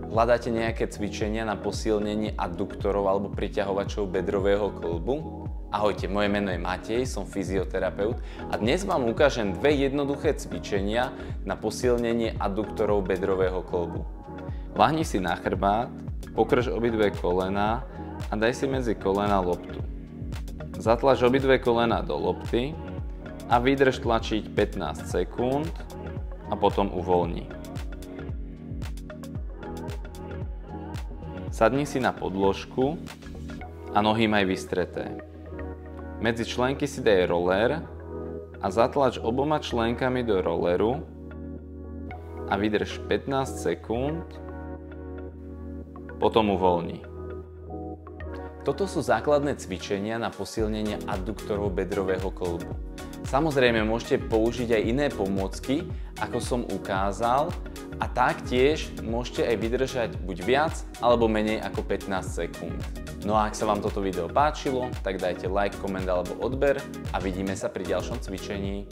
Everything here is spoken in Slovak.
Hľadáte nejaké cvičenia na posilnenie adduktorov alebo priťahovačov bedrového kĺbu? Ahojte, moje meno je Matej, som fyzioterapeut a dnes vám ukážem dve jednoduché cvičenia na posilnenie adduktorov bedrového kĺbu. Ľahni si na chrbát, pokrč obidve kolená a daj si medzi kolená loptu. Zatlač obidve kolená do lopty a vydrž tlačiť 15 sekúnd a potom uvoľni. Sadni si na podložku a nohy maj vystreté. Medzi členky si daj roller a zatlač oboma členkami do rolleru a vydrž 15 sekúnd, potom uvoľni. Toto sú základné cvičenia na posilnenie adduktorov bedrového kĺbu. Samozrejme môžete použiť aj iné pomôcky, ako som ukázal, a taktiež môžete aj vydržať buď viac alebo menej ako 15 sekúnd. No a ak sa vám toto video páčilo, tak dajte like, koment alebo odber a vidíme sa pri ďalšom cvičení.